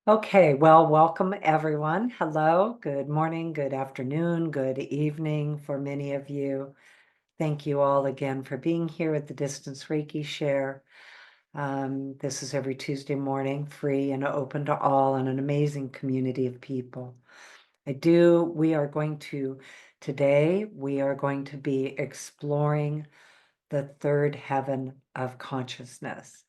Okay, well, welcome everyone. Hello, good morning, good afternoon, good evening for many of you. Thank you all again for being here at the Distance Reiki Share. This is every Tuesday morning, free and open to all, and an amazing community of people. Today, we are going to be exploring the third heaven of consciousness.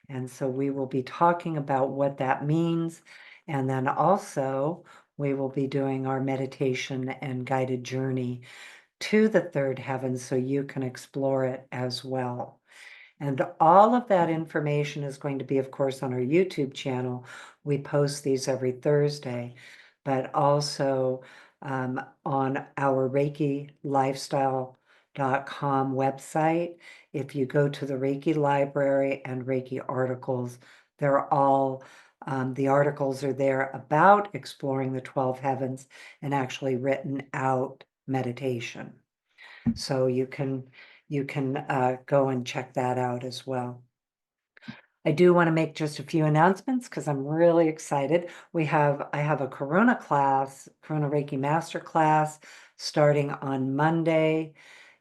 And so we will be talking about what that means. And then also, we will be doing our meditation and guided journey to the third heaven so you can explore it as well. And all of that information is going to be, of course, on our YouTube channel. We post these every Thursday, but also on our Reiki Lifestyle.com website. If you go to the Reiki library and Reiki articles, they're all, the articles are there about exploring the 12 heavens and actually written out meditation. So you can go and check that out as well. I do want to make just a few announcements because I'm really excited. I have a Corona Reiki Master class starting on Monday,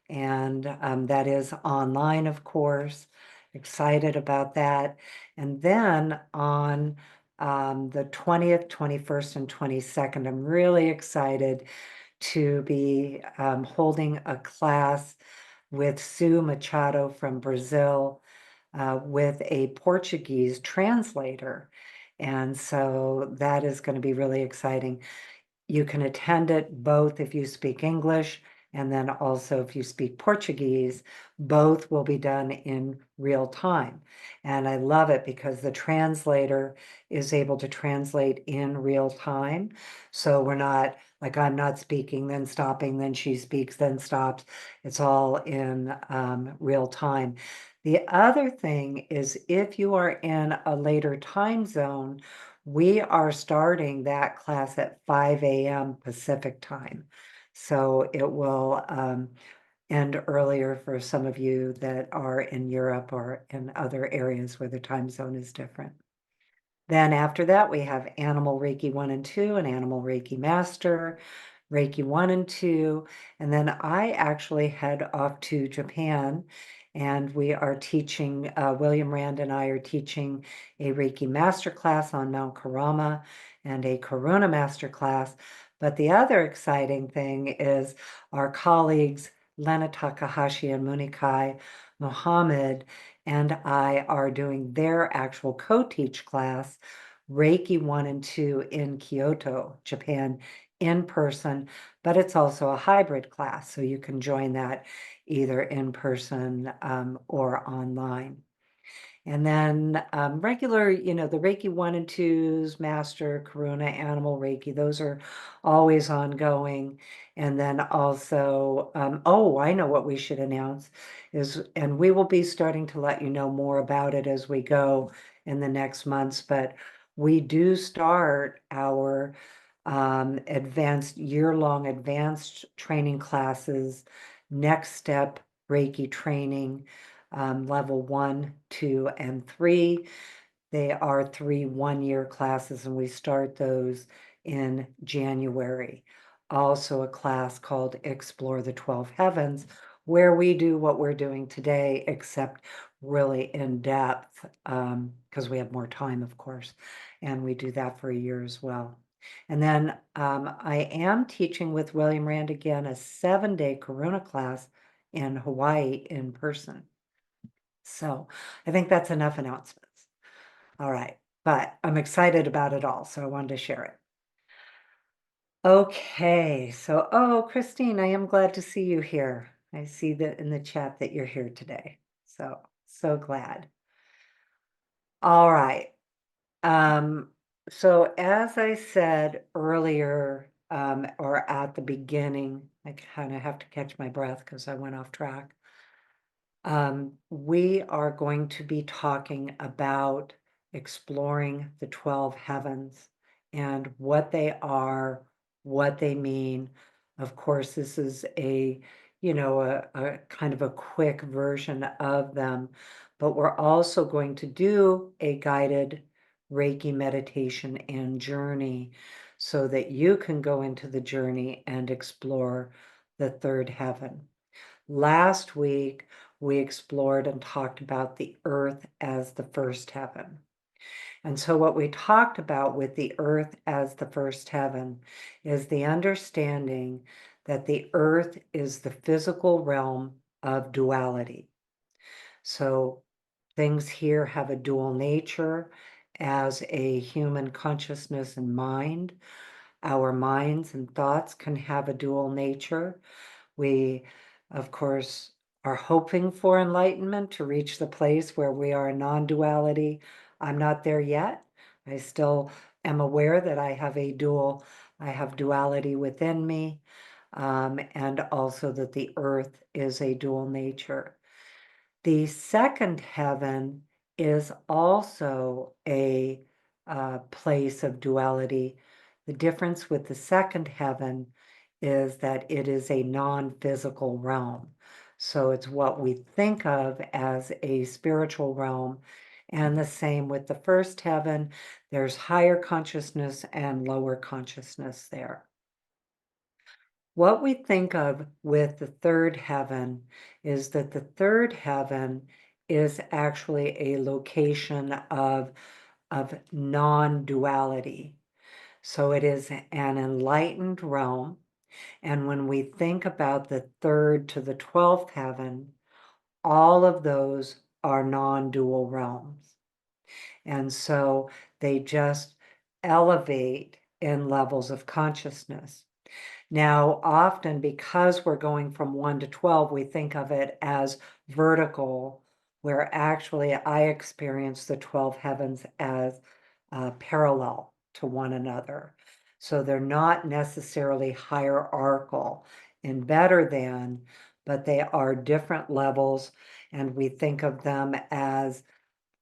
and that is online, of course. Excited about that. And then on the 20th, 21st, and 22nd, I'm really excited to be holding a class with Sue Machado from Brazil with a Portuguese translator. And so that is going to be really exciting. You can attend it both if you speak English and then also if you speak Portuguese. Both will be done in real time. And I love it because the translator is able to translate in real time. So we're not like I'm not speaking, then stopping, then she speaks, then stops. It's all in real time. The other thing is if you are in a later time zone, we are starting that class at 5 a.m. Pacific time. So it will end earlier for some of you that are in Europe or in other areas where the time zone is different. Then after that, we have Animal Reiki 1 and 2 and Animal Reiki Master, Reiki 1 and 2. And then I actually head off to Japan and we are teaching, William Rand and I are teaching a Reiki Master class on Mount Karama and a Karuna Master class. But the other exciting thing is our colleagues, Lena Takahashi and Munikai Mohammed, and I are doing their actual co-teach class, Reiki 1 and 2 in Kyoto, Japan, in person, but it's also a hybrid class, so you can join that either in person or online. And then regular, the Reiki 1 and 2s, Master, Karuna, Animal Reiki, those are always ongoing. And then also, oh, I know what we should announce is, and we will be starting to let you know more about it as we go in the next months, but we do start our year-long advanced training classes, Next Step Reiki training, level 1, 2, and 3. They are 3 one-year classes, and we start those in January. Also, a class called Explore the 12 Heavens, where we do what we're doing today, except really in depth, because we have more time, of course, and we do that for a year as well. And then I am teaching with William Rand again a 7-day Karuna class in Hawaii in person. So I think that's enough announcements. All right, but I'm excited about it all, so I wanted to share it. Okay, so, oh, Christine, I am glad to see you here. I see that in the chat that you're here today. So glad. All right. So as I said earlier, or at the beginning, I kind of have to catch my breath because I went off track. We are going to be talking about exploring the 12 heavens and what they are, what they mean. Of course, this is a kind of a quick version of them, but we're also going to do a guided Reiki meditation and journey so that you can go into the journey and explore the third heaven. Last week, we explored and talked about the earth as the first heaven. And so, what we talked about with the earth as the first heaven is the understanding that the earth is the physical realm of duality. So, things here have a dual nature as a human consciousness and mind. Our minds and thoughts can have a dual nature. We, of course, are hoping for enlightenment to reach the place where we are non-duality. I'm not there yet. I still am aware that I have duality within me, and also that the earth is a dual nature. The second heaven is also a place of duality. The difference with the second heaven is that it is a non-physical realm. So it's what we think of as a spiritual realm. And the same with the first heaven. There's higher consciousness and lower consciousness there. What we think of with the third heaven is that the third heaven is actually a location of non-duality. So it is an enlightened realm. And when we think about the third to the 12th heaven, all of those are non-dual realms. And so they just elevate in levels of consciousness. Now, often because we're going from 1 to 12, we think of it as vertical, where actually I experience the 12 heavens as parallel to one another. So they're not necessarily hierarchical and better than, but they are different levels, and we think of them as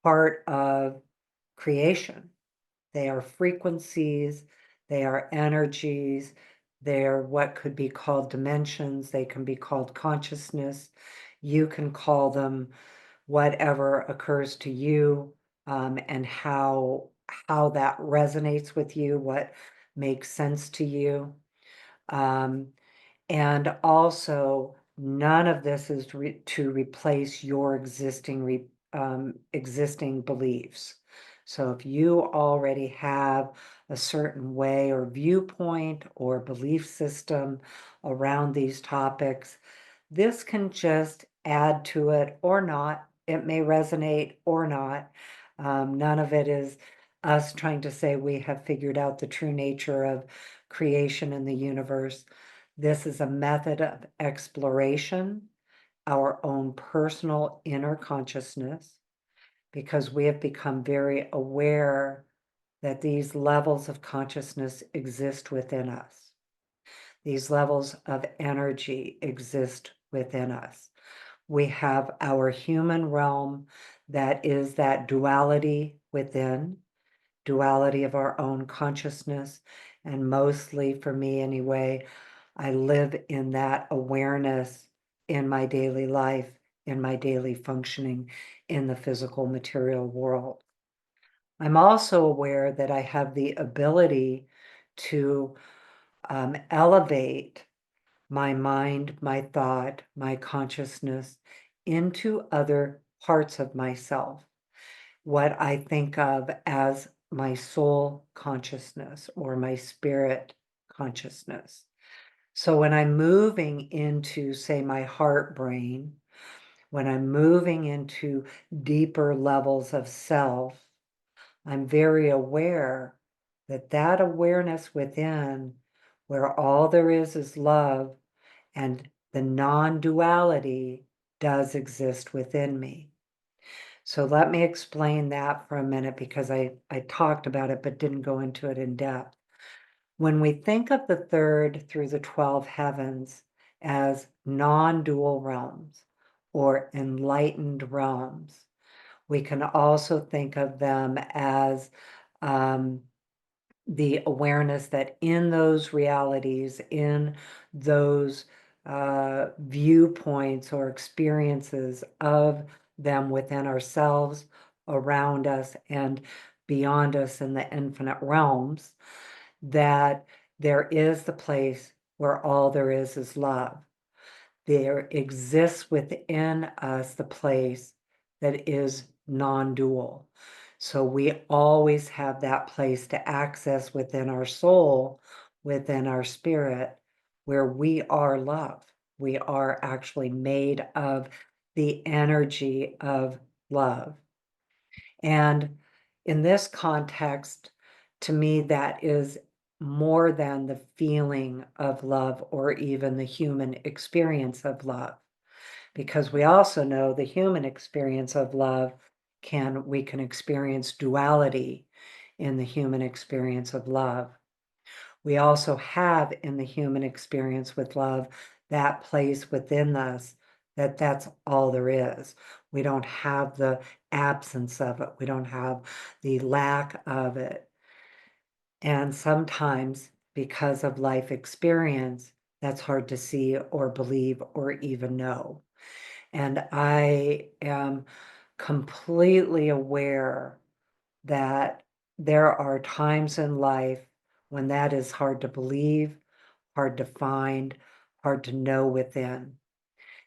part of creation. They are frequencies, they are energies, they're what could be called dimensions, they can be called consciousness. You can call them whatever occurs to you, and how that resonates with you, what makes sense to you. Um, and also, none of this is to replace your existing beliefs. So if you already have a certain way or viewpoint or belief system around these topics, this can just add to it or not. It may resonate or not. None of it is us trying to say we have figured out the true nature of creation in the universe. This is a method of exploration, our own personal inner consciousness, because we have become very aware that these levels of consciousness exist within us. These levels of energy exist within us. We have our human realm that is that duality within, duality of our own consciousness. And mostly for me anyway, I live in that awareness in my daily life, in my daily functioning in the physical material world. I'm also aware that I have the ability to elevate my mind, my thought, my consciousness into other parts of myself, what I think of as my soul consciousness or my spirit consciousness. So when I'm moving into, say, my heart brain, when I'm moving into deeper levels of self, I'm very aware that that awareness within, where all there is love, and the non-duality does exist within me. So let me explain that for a minute, because I talked about it but didn't go into it in depth. When we think of the third through the 12 heavens as non-dual realms or enlightened realms, we can also think of them as the awareness that in those realities, in those viewpoints or experiences of them within ourselves, around us, and beyond us in the infinite realms, that there is the place where all there is love. There exists within us the place that is non-dual. So we always have that place to access within our soul, within our spirit, where we are love. We are actually made of the energy of love. And in this context, to me, that is more than the feeling of love or even the human experience of love. Because we also know the human experience of love we can experience duality in the human experience of love. We also have in the human experience with love that place within us that's all there is. We don't have the absence of it. We don't have the lack of it. And sometimes, because of life experience, that's hard to see or believe or even know. And I am completely aware that there are times in life when that is hard to believe, hard to find, hard to know within.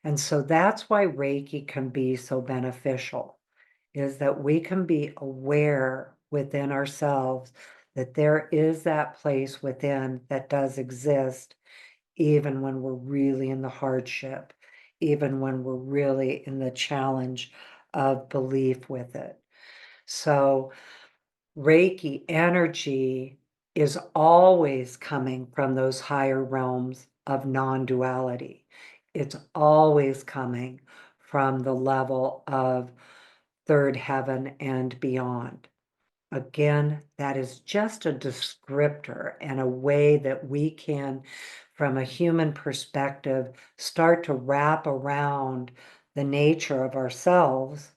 And so that's why Reiki can be so beneficial, is that we can be aware within ourselves that there is that place within that does exist, even when we're really in the hardship, even when we're really in the challenge of belief with it. So Reiki energy is always coming from those higher realms of non-duality. It's always coming from the level of third heaven and beyond. Again, that is just a descriptor and a way that we can, from a human perspective, start to wrap around the nature of ourselves,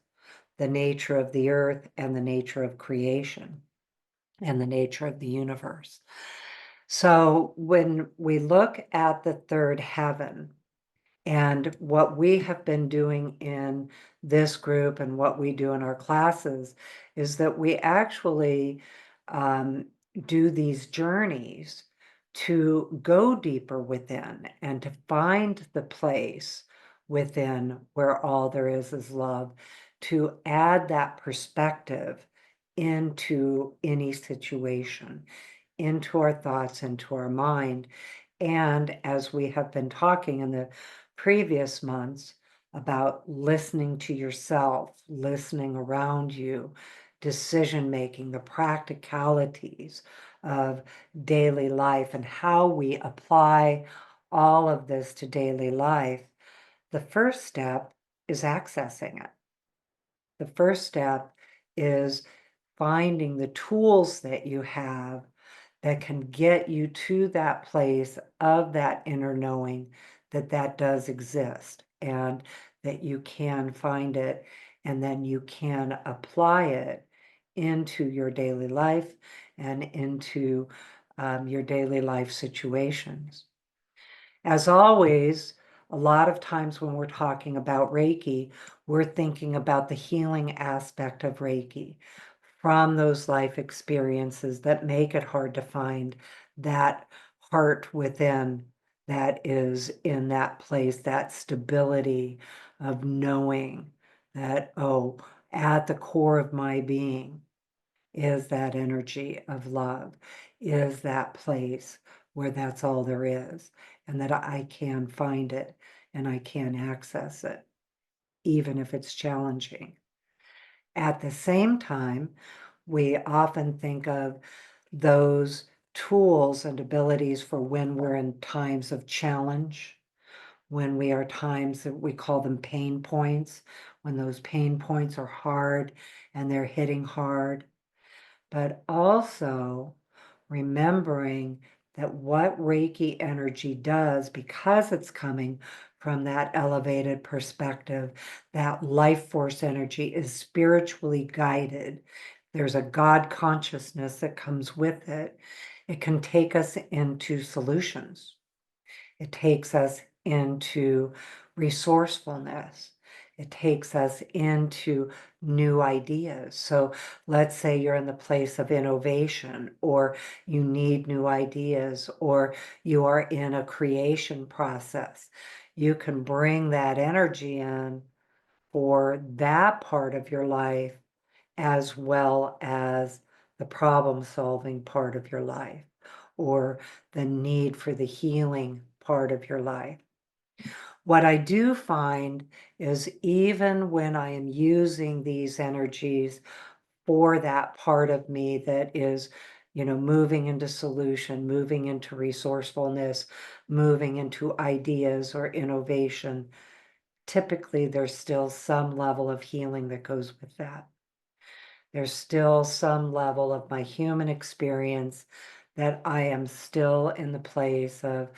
the nature of the earth, and the nature of creation, and the nature of the universe. So when we look at the third heaven, and what we have been doing in this group and what we do in our classes is that we actually do these journeys to go deeper within and to find the place within where all there is love, to add that perspective into any situation, into our thoughts, into our mind. And as we have been talking in the previous months about listening to yourself, listening around you, decision making, the practicalities of daily life, and how we apply all of this to daily life, the first step is accessing it. The first step is finding the tools that you have that can get you to that place of that inner knowing that does exist, and that you can find it, and then you can apply it into your daily life and into your daily life situations. As always, a lot of times when we're talking about Reiki, we're thinking about the healing aspect of Reiki from those life experiences that make it hard to find that heart within that is in that place, that stability of knowing that, oh, at the core of my being is that energy of love, is that place where that's all there is, and that I can find it and I can access it, even if it's challenging. At the same time, we often think of those tools and abilities for when we're in times of challenge, when we are times that we call them pain points, when those pain points are hard and they're hitting hard, but also remembering that what Reiki energy does, because it's coming from that elevated perspective, that life force energy is spiritually guided. There's a God consciousness that comes with it. It can take us into solutions. It takes us into resourcefulness. It takes us into new ideas. So let's say you're in the place of innovation, or you need new ideas, or you are in a creation process. You can bring that energy in for that part of your life, as well as the problem-solving part of your life, or the need for the healing part of your life. What I do find is, even when I am using these energies for that part of me that is, moving into solution, moving into resourcefulness, moving into ideas or innovation, typically there's still some level of healing that goes with that. There's still some level of my human experience that I am still in the place of,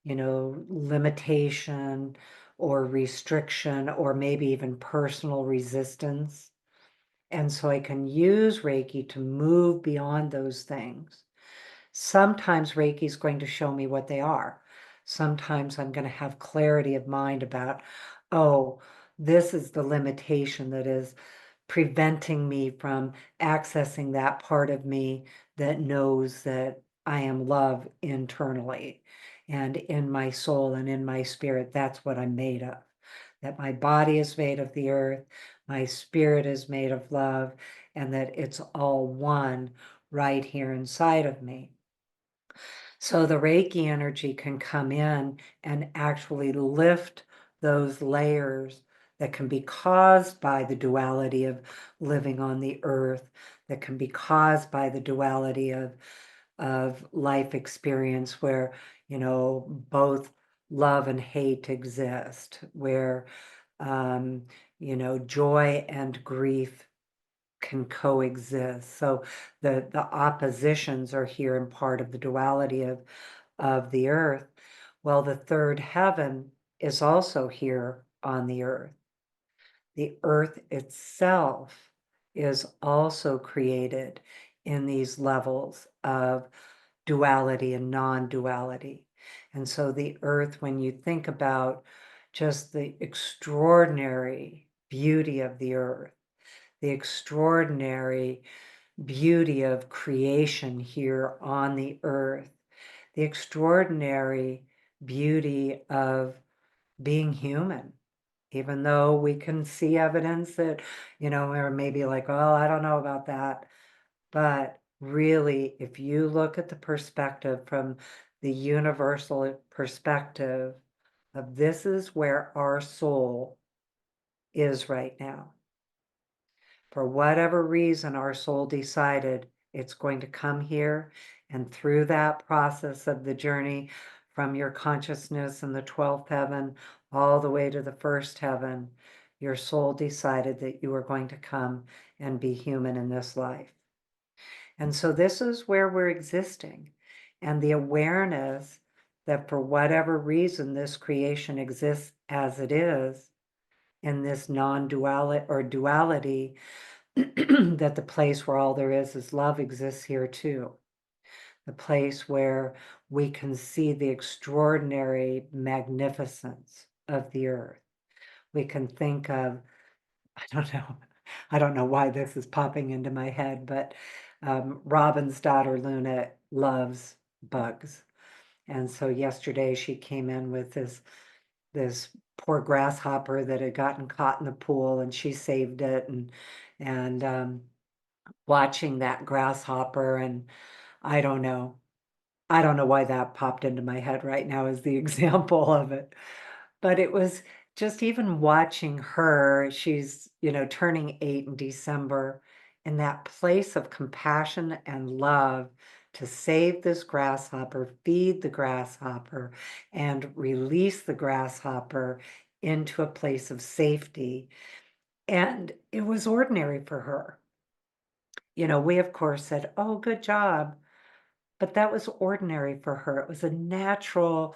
limitation or restriction, or maybe even personal resistance. And so I can use Reiki to move beyond those things. Sometimes Reiki is going to show me what they are. Sometimes I'm going to have clarity of mind about, oh, this is the limitation that is preventing me from accessing that part of me that knows that I am love internally and in my soul and in my spirit. That's what I'm made of. That my body is made of the earth, my spirit is made of love, and that it's all one right here inside of me. So the Reiki energy can come in and actually lift those layers that can be caused by the duality of living on the earth, that can be caused by the duality of life experience, where, both love and hate exist, where, joy and grief can coexist. So the oppositions are here in part of the duality of the earth. Well, the third heaven is also here on the earth. The earth itself is also created in these levels of duality and non-duality. And so the earth, when you think about just the extraordinary beauty of the earth, the extraordinary beauty of creation here on the earth, the extraordinary beauty of being human, even though we can see evidence that, or maybe like, well, I don't know about that. But really, if you look at the perspective from the universal perspective of, this is where our soul is right now. For whatever reason, our soul decided it's going to come here, and through that process of the journey from your consciousness in the 12th heaven all the way to the first heaven, your soul decided that you were going to come and be human in this life. And so this is where we're existing. And the awareness that for whatever reason this creation exists as it is, in this non-duality or duality, that the place where all there is love exists here too. The place where we can see the extraordinary magnificence of the earth. We can think of, I don't know, I don't know why this is popping into my head, but Robin's daughter Luna loves bugs. And so yesterday she came in with this poor grasshopper that had gotten caught in the pool, and she saved it, and watching that grasshopper, and I don't know. I don't know why that popped into my head right now as the example of it. But it was just, even watching her, she's, turning 8 in December, in that place of compassion and love to save this grasshopper, feed the grasshopper, and release the grasshopper into a place of safety. And it was ordinary for her. We of course said, "Oh, good job." But that was ordinary for her. It was a natural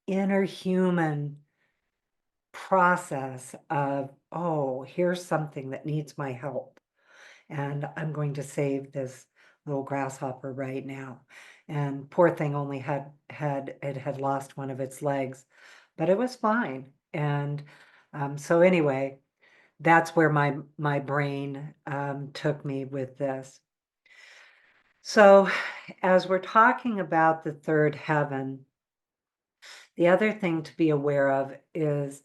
inner human process of, oh, here's something that needs my help, and I'm going to save this little grasshopper right now. And poor thing only had lost one of its legs, but it was fine. And so anyway, that's where my brain took me with this. So, as we're talking about the third heaven, the other thing to be aware of is,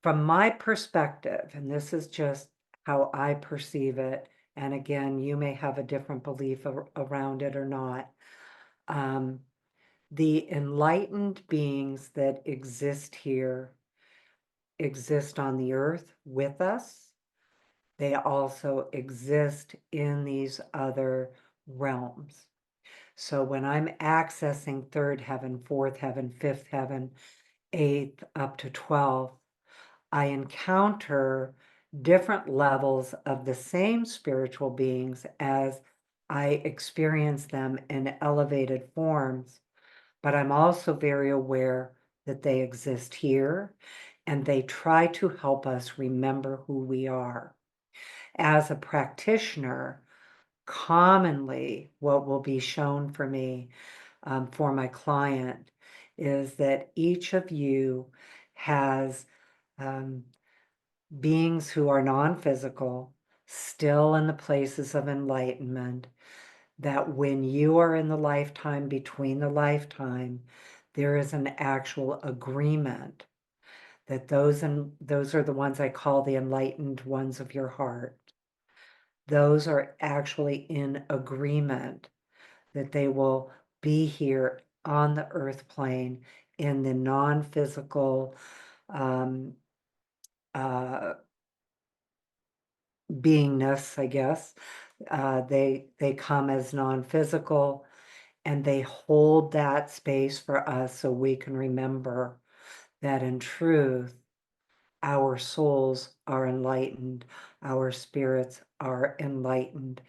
from my perspective, and this is just how I perceive it, and again, you may have a different belief around it or not. Um, the enlightened beings that exist here exist on the earth with us. They also exist in these other realms. So when I'm accessing third heaven, fourth heaven, fifth heaven, eighth, up to 12, I encounter different levels of the same spiritual beings as I experience them in elevated forms, but I'm also very aware that they exist here and they try to help us remember who we are. As a practitioner, commonly what will be shown for me, for my client, is that each of you has um, beings who are non-physical, still in the places of enlightenment, that when you are in the lifetime between the lifetime, there is an actual agreement that those are the ones I call the enlightened ones of your heart. Those are actually in agreement that they will be here on the earth plane in the non-physical um, uh, beingness, I guess. They come as non-physical and they hold that space for us so we can remember that in truth, our souls are enlightened, our spirits are enlightened,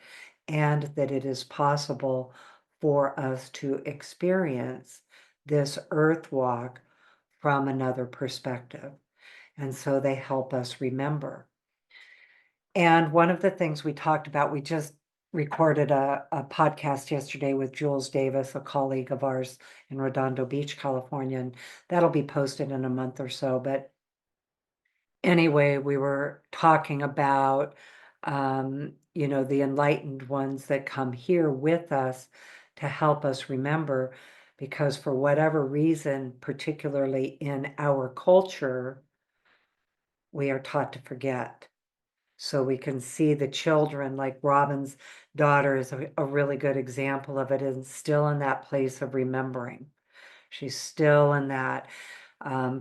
and that it is possible for us to experience this earth walk from another perspective. And so they help us remember. And one of the things we talked about, we just recorded a podcast yesterday with Jules Davis, a colleague of ours in Redondo Beach, California, and that'll be posted in a month or so. But anyway, we were talking about, the enlightened ones that come here with us to help us remember, because for whatever reason, particularly in our culture, we are taught to forget. So we can see the children, like Robin's daughter is a really good example of it, and still in that place of remembering. She's still in that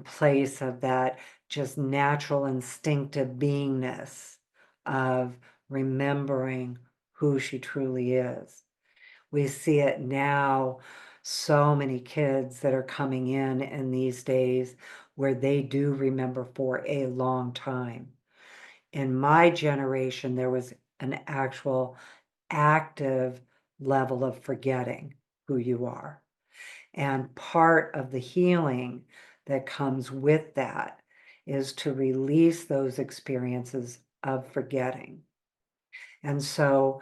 place of that just natural instinctive beingness of remembering who she truly is. We see it now, so many kids that are coming in these days where they do remember for a long time. In my generation, there was an actual active level of forgetting who you are. And part of the healing that comes with that is to release those experiences of forgetting. And so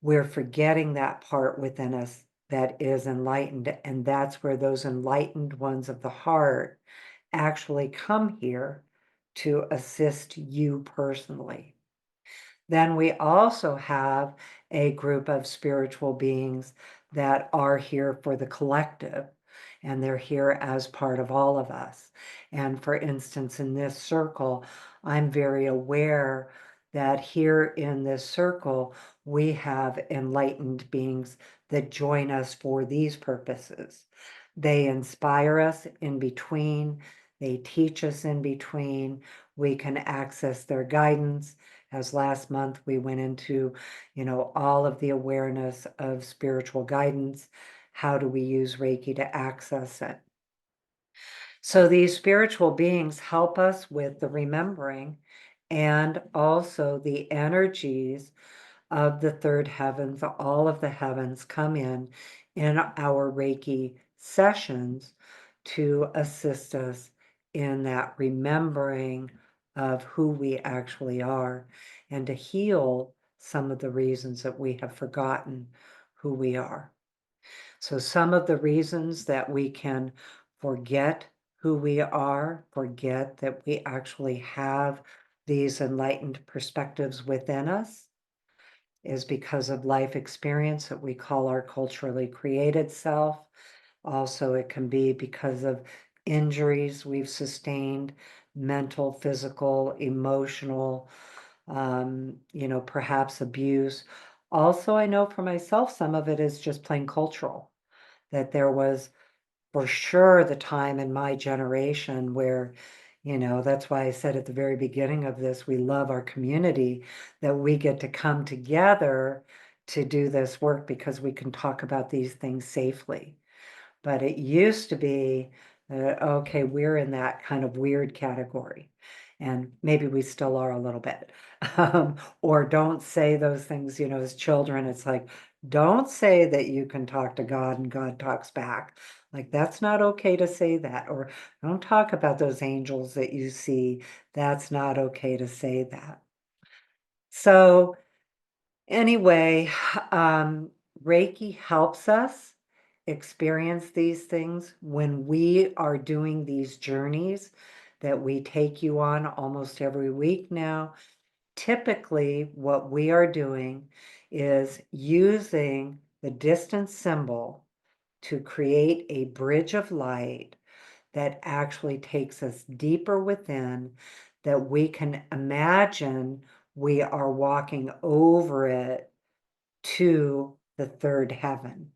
we're forgetting that part within us that is enlightened. And that's where those enlightened ones of the heart actually come here to assist you personally. Then we also have a group of spiritual beings that are here for the collective, and they're here as part of all of us. And for instance, in this circle, I'm very aware that here in this circle, we have enlightened beings that join us for these purposes. They inspire us in between, they teach us in between, we can access their guidance. As last month we went into, all of the awareness of spiritual guidance. How do we use Reiki to access it? So these spiritual beings help us with the remembering and also the energies of the third heavens. All of the heavens come in our Reiki sessions to assist us in that remembering of who we actually are and to heal some of the reasons that we have forgotten who we are. So some of the reasons that we can forget who we are, forget that we actually have these enlightened perspectives within us is because of life experience that we call our culturally created self. Also, it can be because of injuries we've sustained, mental, physical, emotional, perhaps abuse. Also, I know for myself, some of it is just plain cultural, that there was for sure the time in my generation where, that's why I said at the very beginning of this, we love our community, that we get to come together to do this work because we can talk about these things safely. But it used to be, okay, we're in that kind of weird category. And maybe we still are a little bit. Or don't say those things, as children. It's like, don't say that you can talk to God and God talks back. Like, that's not okay to say that. Or don't talk about those angels that you see. That's not okay to say that. So, anyway, Reiki helps us experience these things when we are doing these journeys that we take you on almost every week now. Typically, what we are doing is using the distance symbol to create a bridge of light that actually takes us deeper within, that we can imagine we are walking over it to the third heaven.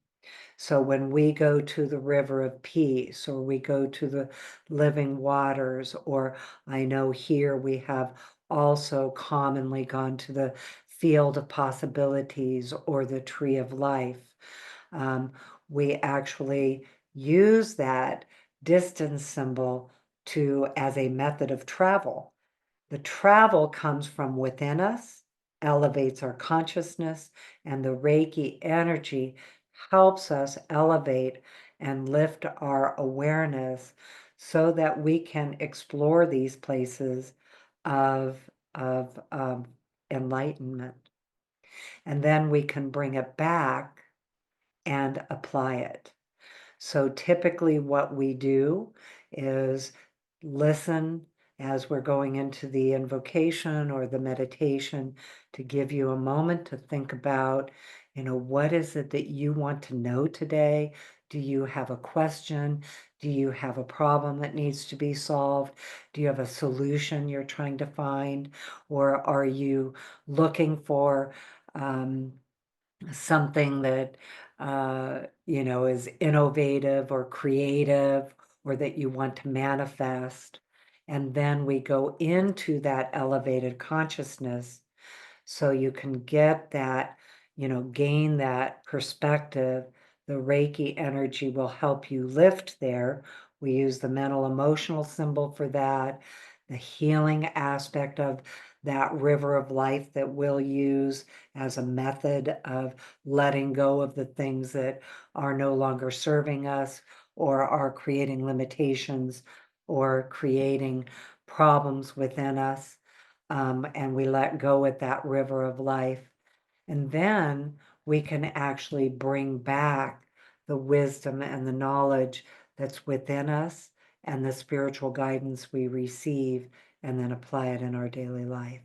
So when we go to the river of peace, or we go to the living waters, or I know here we have also commonly gone to the field of possibilities or the tree of life, um, we actually use that distance symbol as a method of travel. The travel comes from within us, elevates our consciousness, and the Reiki energy helps us elevate and lift our awareness so that we can explore these places of, of enlightenment. And then we can bring it back and apply it. So typically what we do is listen as we're going into the invocation or the meditation, to give you a moment to think about, what is it that you want to know today? Do you have a question? Do you have a problem that needs to be solved? Do you have a solution you're trying to find? Or are you looking for something that is innovative or creative, or that you want to manifest? And then we go into that elevated consciousness, so you can get that, gain that perspective. The Reiki energy will help you lift there. We use the mental emotional symbol for that, the healing aspect of that river of life that we'll use as a method of letting go of the things that are no longer serving us, or are creating limitations, or creating problems within us. And we let go at that river of life. And then we can actually bring back the wisdom and the knowledge that's within us, and the spiritual guidance we receive, and then apply it in our daily life.